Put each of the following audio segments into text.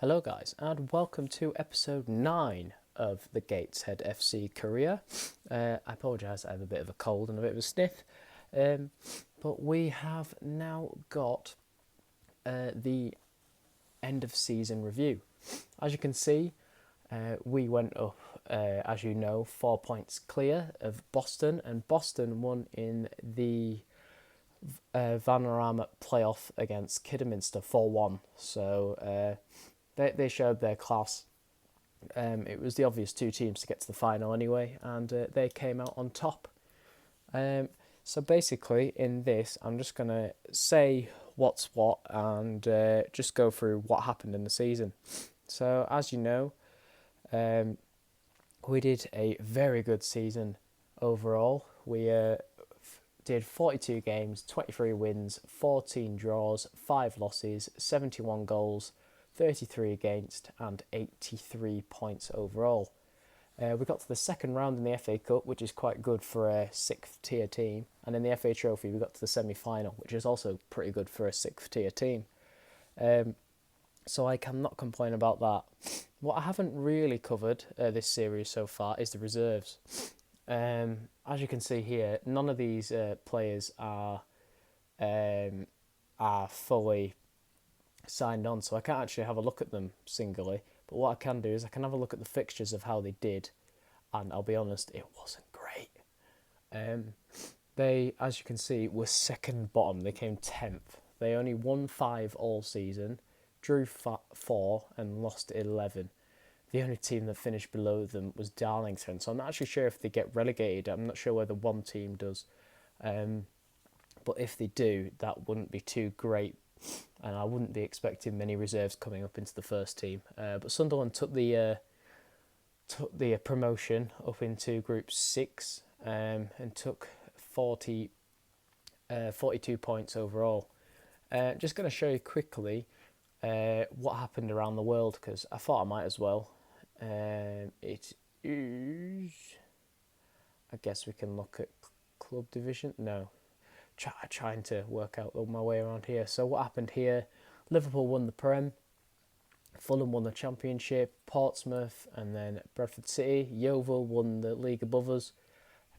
Hello guys and welcome to episode 9 of the Gateshead FC career. I apologise, I have a bit of a cold and a bit of a sniff, but we have now got the end of season review. As you can see, we went up, as you know, 4 points clear of Boston, and Boston won in the Vanarama playoff against Kidderminster 4-1. So they showed their class. It was the obvious two teams to get to the final anyway, and they came out on top. So basically, in this, I'm just going to say what's what and just go through what happened in the season. So, as you know, we did a very good season overall. We did 42 games, 23 wins, 14 draws, 5 losses, 71 goals, 33 against and 83 points overall. We got to the second round in the FA Cup, which is quite good for a 6th tier team, and in the FA Trophy we got to the semi-final, which is also pretty good for a 6th tier team. So I cannot complain about that. What I haven't really covered this series so far is the reserves. As you can see here, none of these players are fully signed on, so I can't actually have a look at them singly. But what I can do is I can have a look at the fixtures of how they did, and I'll be honest, it wasn't great. They, as you can see, were second bottom. They came 10th. They only won 5 all season, drew 4 and lost 11. The only team that finished below them was Darlington, so I'm not actually sure if they get relegated. I'm not sure whether one team does. But if they do, that wouldn't be too great, and I wouldn't be expecting many reserves coming up into the first team. But Sunderland took the promotion up into Group 6 and took 42 points overall. Just going to show you quickly what happened around the world, because I thought I might as well. It is, I guess we can look at club division. No. Trying to work out my way around here. So what happened here? Liverpool won the Prem, Fulham won the Championship, Portsmouth and then Bradford City. Yeovil won the league above us,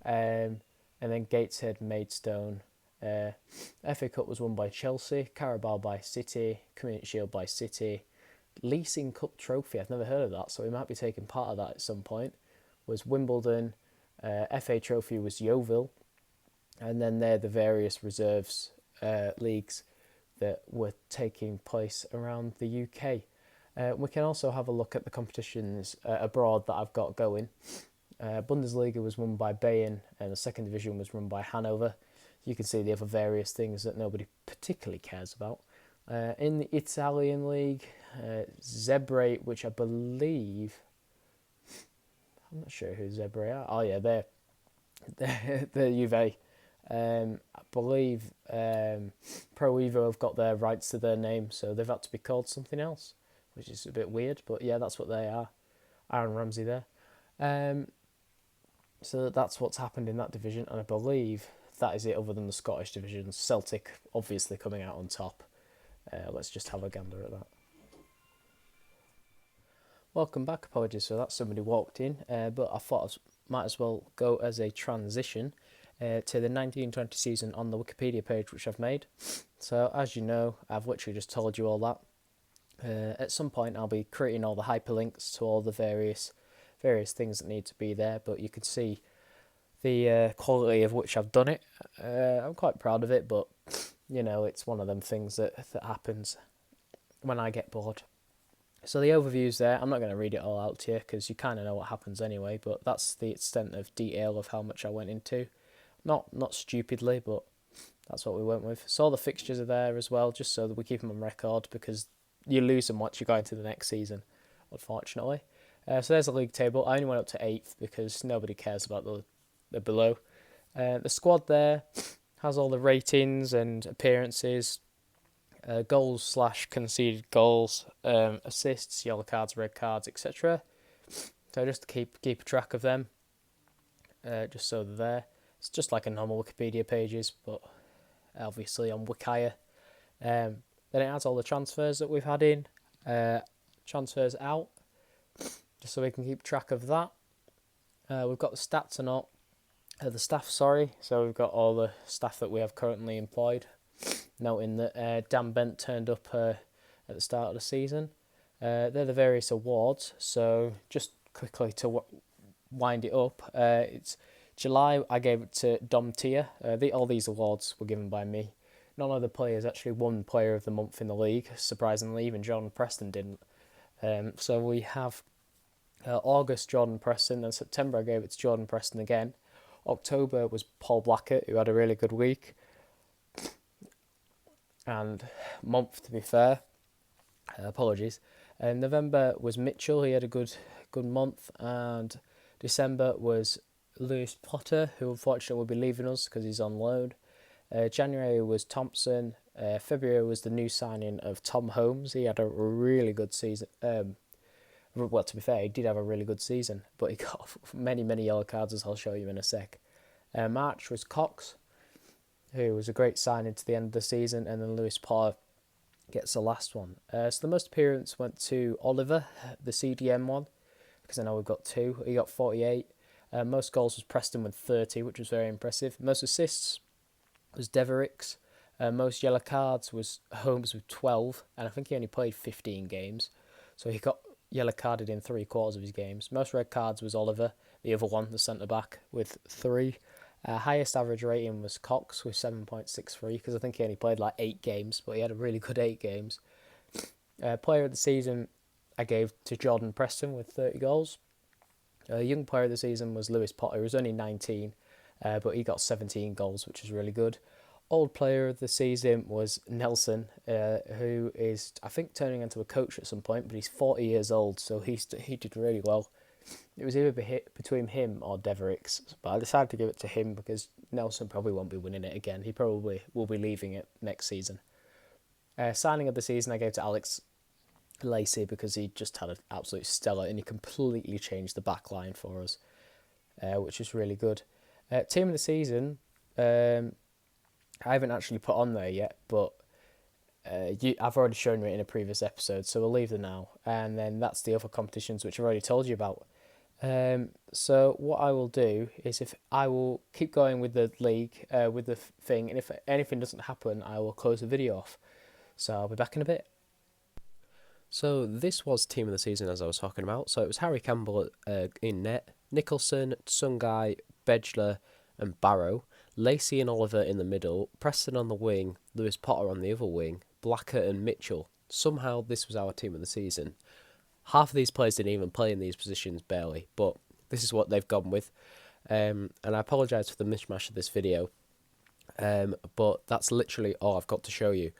and then Gateshead, Maidstone. FA Cup was won by Chelsea, Carabao by City, Community Shield by City. Leasing Cup Trophy, I've never heard of that, so we might be taking part of that at some point, was Wimbledon. FA Trophy was Yeovil. And then they're the various reserves leagues that were taking place around the UK. We can also have a look at the competitions abroad that I've got going. Bundesliga was won by Bayern, and the second division was run by Hanover. You can see the other various things that nobody particularly cares about. In the Italian league, Zebre, which I believe... I'm not sure who Zebre are. Oh yeah, they're Juve. I believe Pro Evo have got their rights to their name, so they've had to be called something else, which is a bit weird, but yeah, that's what they are. Aaron Ramsey there. So that's what's happened in that division, and I believe that is it other than the Scottish divisions. Celtic obviously coming out on top. Let's just have a gander at that. Welcome back. Apologies for that, somebody walked in, but I thought I might as well go as a transition to the 1920 season on the Wikipedia page which I've made. So as you know, I've literally just told you all that. At some point I'll be creating all the hyperlinks to all the various things that need to be there, but you can see the quality of which I've done it. I'm quite proud of it, but you know, it's one of them things that happens when I get bored. So the overview's there. I'm not going to read it all out to you because you kind of know what happens anyway, but that's the extent of detail of how much I went into. Not stupidly, but that's what we went with. So all the fixtures are there as well, just so that we keep them on record, because you lose them once you go into the next season, unfortunately. So there's the league table. I only went up to 8th because nobody cares about the below. The squad there has all the ratings and appearances, goals / conceded goals, assists, yellow cards, red cards, etc. So just to keep a track of them, just so they're there. It's just like a normal Wikipedia pages, but obviously on Wikia. Then it has all the transfers that we've had in. transfers out, just so we can keep track of that. We've got the stats and all, the staff, sorry. So we've got all the staff that we have currently employed. Noting that Dan Bent turned up at the start of the season. They're the various awards. So just quickly to wind it up, it's July. I gave it to Dom Tia. All these awards were given by me. None of the players actually won Player of the Month in the league. Surprisingly, even Jordan Preston didn't. So we have August Jordan Preston, and September I gave it to Jordan Preston again. October was Paul Blackett, who had a really good week and month, to be fair. Apologies. November was Mitchell. He had a good month. And December was Lewis Potter, who unfortunately will be leaving us because he's on loan. January was Thompson. February was the new signing of Tom Holmes. He had a really good season. Well, to be fair, he did have a really good season, but he got many yellow cards, as I'll show you in a sec. March was Cox, who was a great signing to the end of the season, and then Lewis Potter gets the last one. So the most appearance went to Oliver, the CDM one, because I know we've got two. He got 48. Most goals was Preston with 30, which was very impressive. Most assists was Devericks. Most yellow cards was Holmes with 12, and I think he only played 15 games. So he got yellow carded in 3/4 of his games. Most red cards was Oliver, the other one, the centre-back, with 3. Highest average rating was Cox with 7.63, because I think he only played like 8 games, but he had a really good 8 games. Player of the season I gave to Jordan Preston with 30 goals. Young player of the season was Lewis Potter, who was only 19, but he got 17 goals, which is really good. Old player of the season was Nelson, who is, I think, turning into a coach at some point, but he's 40 years old, so he did really well. It was either between him or Devericks, but I decided to give it to him because Nelson probably won't be winning it again. He probably will be leaving it next season. Signing of the season I gave to Alex Lacey because he just had an absolute stellar and he completely changed the back line for us, which is really good. Team of the season, I haven't actually put on there yet, but I've already shown you it in a previous episode, so we'll leave them now. And then that's the other competitions, which I've already told you about. So what I will do is if I will keep going with the league, with the thing, and if anything doesn't happen, I will close the video off. So I'll be back in a bit. So this was team of the season, as I was talking about. So it was Harry Campbell in net, Nicholson, Tsungai, Bedgler and Barrow, Lacey and Oliver in the middle, Preston on the wing, Lewis Potter on the other wing, Blacker and Mitchell. Somehow this was our team of the season. Half of these players didn't even play in these positions, barely, but this is what they've gone with. And I apologise for the mishmash of this video, but that's literally all I've got to show you.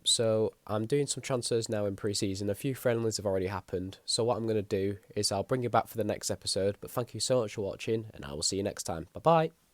So I'm doing some transfers now in pre-season. A few friendlies have already happened, so what I'm going to do is I'll bring you back for the next episode. But thank you so much for watching, and I will see you next time. Bye bye.